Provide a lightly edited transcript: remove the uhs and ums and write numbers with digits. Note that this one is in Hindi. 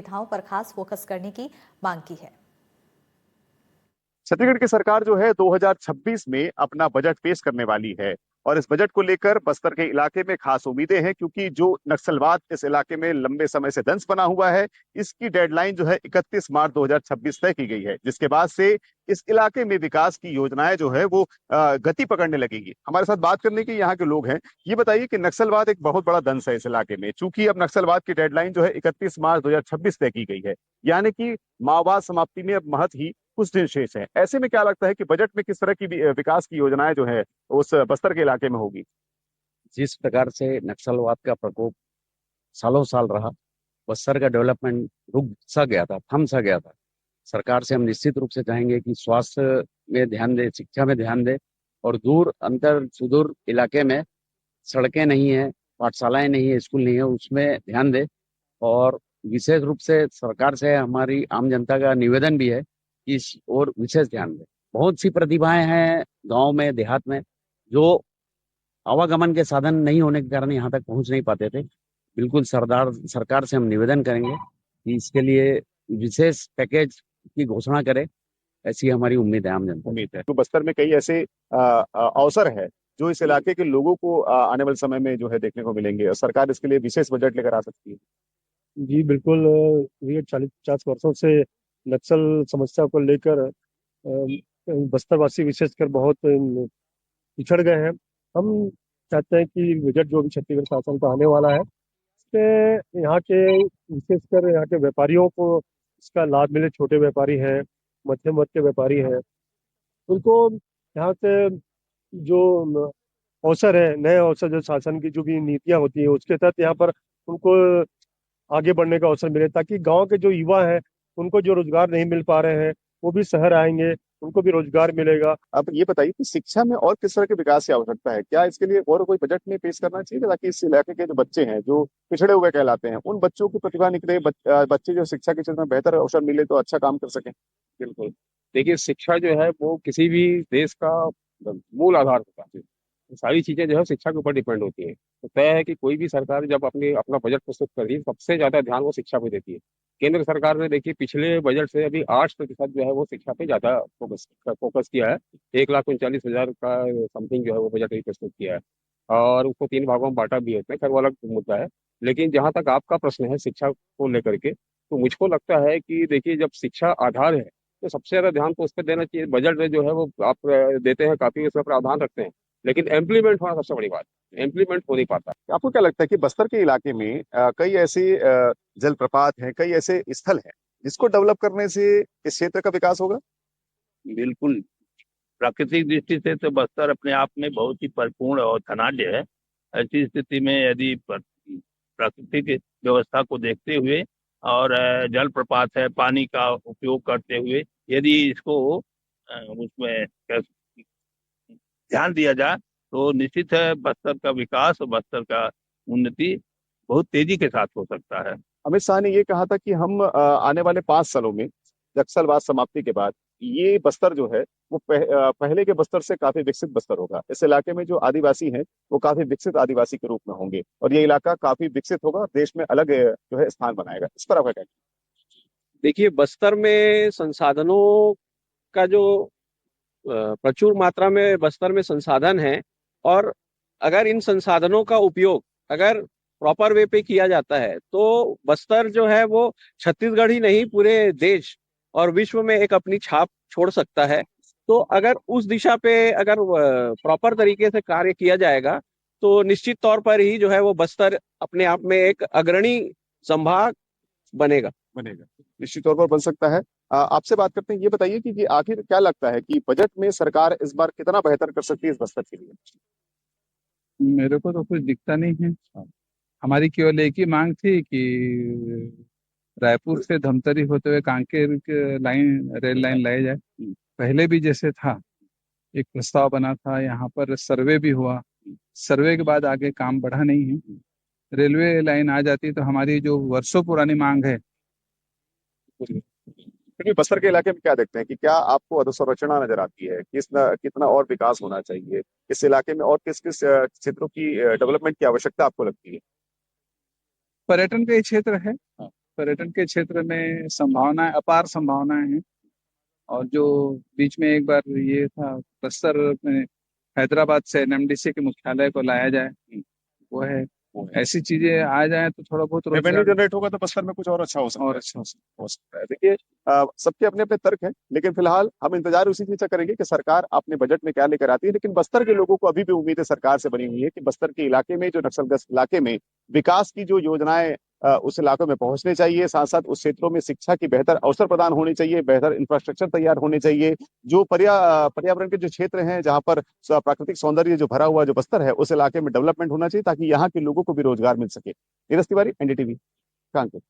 सुविधाओं पर खास फोकस करने की मांग की है। छत्तीसगढ़ की सरकार जो है 2026 में अपना बजट पेश करने वाली है और इस बजट को लेकर बस्तर के इलाके में खास उम्मीदें हैं, क्योंकि जो नक्सलवाद इस इलाके में लंबे समय से दंश बना हुआ है, इसकी डेडलाइन जो है 31 मार्च 2026 तय की गई है, जिसके बाद से इस इलाके में विकास की योजनाएं जो है वो गति पकड़ने लगेंगी। हमारे साथ बात करने के यहाँ के लोग हैं। ये बताइए कि नक्सलवाद एक बहुत बड़ा दंश है इस इलाके में, चूंकि अब नक्सलवाद की डेडलाइन जो है 31 मार्च 2026 तय की गई है, यानी कि माओवाद समाप्ति में अब महज ही कुछ दिन शेष है। ऐसे में क्या लगता है कि बजट में किस तरह की विकास की योजनाएं जो है उस बस्तर के इलाके में होगी? जिस प्रकार से नक्सलवाद का प्रकोप सालों साल रहा, बस्तर का डेवलपमेंट रुक सा गया था, थम सा गया था। सरकार से हम निश्चित रूप से चाहेंगे कि स्वास्थ्य में ध्यान दे, शिक्षा में ध्यान दे और दूर अंतर सुदूर इलाके में सड़कें नहीं है, पाठशालाएं नहीं है, स्कूल नहीं है, उसमें ध्यान दे। और विशेष रूप से सरकार से हमारी आम जनता का निवेदन भी है कि इस और विशेष ध्यान दे। बहुत सी प्रतिभाएं हैं गांव में, देहात में, जो आवागमन के साधन नहीं होने के कारण यहाँ तक पहुंच नहीं पाते थे। बिल्कुल सरकार से हम निवेदन करेंगे कि इसके लिए विशेष पैकेज की घोषणा करे, ऐसी हमारी उम्मीद है आम जनता। उम्मीद है तो बस्तर में कई ऐसे अवसर है जो इस इलाके के लोगों को आने वाले समय में जो है देखने को मिलेंगे, और सरकार इसके लिए विशेष बजट लेकर आ सकती है। जी बिल्कुल। ये 40-50 वर्षों से नक्सल समस्या को लेकर बस्तरवासी विशेषकर बहुत पिछड़ गए हैं। हम चाहते हैं कि बजट जो भी छत्तीसगढ़ शासन का आने वाला है, इससे यहाँ के विशेषकर यहाँ के व्यापारियों को इसका लाभ मिले। छोटे व्यापारी हैं, मध्यम वर्ग के व्यापारी हैं, उनको यहाँ से जो अवसर है, नए अवसर, जो शासन की जो भी नीतियाँ होती हैं उसके तहत यहाँ पर उनको आगे बढ़ने का अवसर मिले, ताकि गांव के जो युवा हैं उनको जो रोजगार नहीं मिल पा रहे हैं वो भी शहर आएंगे, उनको भी रोजगार मिलेगा। अब ये बताइए कि शिक्षा में और किस तरह के विकास की आवश्यकता है? क्या इसके लिए और कोई बजट में पेश करना चाहिए ताकि इस इलाके के जो बच्चे हैं, जो पिछड़े हुए कहलाते हैं, उन बच्चों की प्रतिभा निकले, बच्चे जो शिक्षा के क्षेत्र में बेहतर अवसर मिले तो अच्छा काम कर सकें? बिल्कुल। देखिए, शिक्षा जो है वो किसी भी देश का मूल आधार होता है। सारी चीजें जो है शिक्षा के ऊपर डिपेंड होती है। तो तय है कि कोई भी सरकार जब अपना बजट प्रस्तुत कर रही है, सबसे ज्यादा ध्यान वो शिक्षा पे देती है। केंद्र सरकार ने देखिए पिछले बजट से अभी 8% जो है वो शिक्षा पे ज्यादा फोकस किया है। 1,39,000 का समथिंग जो है वो बजट अभी प्रस्तुत किया है और उसको 3 भागों में बांटा भी है। इसमें खैर वो अलग मुद्दा है। लेकिन जहां तक आपका प्रश्न है शिक्षा को लेकर के, तो मुझको लगता है कि देखिए, जब शिक्षा आधार है तो सबसे ज्यादा ध्यान तो उस पर देना चाहिए। बजट में जो है वो आप देते हैं, काफी उसमें प्रावधान रखते हैं, लेकिन इम्प्लीमेंट होना सबसे बड़ी बात है। इम्प्लीमेंट हो नहीं पाता। आपको क्या लगता है कि बस्तर के इलाके में कई ऐसे जलप्रपात हैं, कई ऐसे स्थल हैं जिसको डेवलप करने से इस क्षेत्र का विकास होगा? बिल्कुल। प्राकृतिक दृष्टि से तो बस्तर अपने आप में बहुत ही परिपूर्ण और धनाढ्य है। ऐसी स्थिति में यदि प्राकृतिक व्यवस्था को देखते हुए और जलप्रपात है, पानी का उपयोग करते हुए यदि इसको उसमें ध्यान दिया जाए तो निश्चित है बस्तर का विकास और बस्तर का उन्नति बहुत तेजी के साथ हो सकता है। अमित शाह ने ये कहा था कि हम आने वाले 5 सालों में नक्सलवाद समाप्ति के बाद ये बस्तर जो है वो पहले के बस्तर से काफी विकसित बस्तर होगा। इस इलाके में जो आदिवासी हैं वो काफी विकसित आदिवासी के रूप में होंगे और ये इलाका काफी विकसित होगा, देश में अलग जो है स्थान बनाएगा। इस पर आपका क्या? देखिए, बस्तर में संसाधनों का जो प्रचुर मात्रा में बस्तर में संसाधन है, और अगर इन संसाधनों का उपयोग अगर प्रॉपर वे पे किया जाता है तो बस्तर जो है वो छत्तीसगढ़ ही नहीं, पूरे देश और विश्व में एक अपनी छाप छोड़ सकता है। तो अगर उस दिशा पे अगर प्रॉपर तरीके से कार्य किया जाएगा तो निश्चित तौर पर ही जो है वो बस्तर अपने आप में एक अग्रणी संभाग बनेगा। निश्चित तौर पर बन सकता है। आपसे बात करते हैं, ये बताइए कि आखिर क्या लगता है कि बजट में सरकार इस बार कितना बेहतर कर सकती है इस बस्तर के लिए? मेरे को तो कुछ दिखता नहीं है। हमारी केवल एक ही मांग थी कि रायपुर से धमतरी होते हुए कांकेर रेल लाइन लाई जाए। पहले भी जैसे था, एक प्रस्ताव बना था, यहाँ पर सर्वे भी हुआ। सर्वे के बाद आगे काम बढ़ा नहीं है। रेलवे लाइन आ जाती तो हमारी जो वर्षों पुरानी मांग है। क्योंकि बस्तर के इलाके में क्या देखते हैं कि क्या आपको अधोसंरचना नजर आती है, कितना और विकास होना चाहिए इस इलाके में, और किस किस क्षेत्रों की डेवलपमेंट की आवश्यकता आपको लगती है? पर्यटन का ये क्षेत्र है। पर्यटन के क्षेत्र में संभावनाएं, अपार संभावनाएं हैं। और जो बीच में एक बार ये था बस्तर में हैदराबाद से एनएमडीसी के मुख्यालय को लाया जाए, वो है। ऐसी चीजें आ जाए तो थोड़ा बहुत रेवेन्यू रोजगार जनरेट होगा तो बस्तर में कुछ और अच्छा हो सकता और है। अच्छा हो सकता हो सकता है। देखिए सबके अपने अपने तर्क हैं, लेकिन फिलहाल हम इंतजार उसी चीज का करेंगे कि सरकार अपने बजट में क्या लेकर आती है। लेकिन बस्तर के लोगों को अभी भी उम्मीद है सरकार से बनी हुई है कि बस्तर के इलाके में, जो नक्सलग्रस्त इलाके में, विकास की जो योजनाएं उस इलाकों में पहुंचनी चाहिए। साथ साथ उस क्षेत्रों में शिक्षा की बेहतर अवसर प्रदान होनी चाहिए, बेहतर इंफ्रास्ट्रक्चर तैयार होने चाहिए। जो पर्यावरण के जो क्षेत्र हैं, जहां पर प्राकृतिक सौंदर्य जो भरा हुआ जो बस्तर है, उस इलाके में डेवलपमेंट होना चाहिए, ताकि यहाँ के लोगों को भी रोजगार मिल सके। नीरज तिवारी, एनडीटीवी, कानपुर।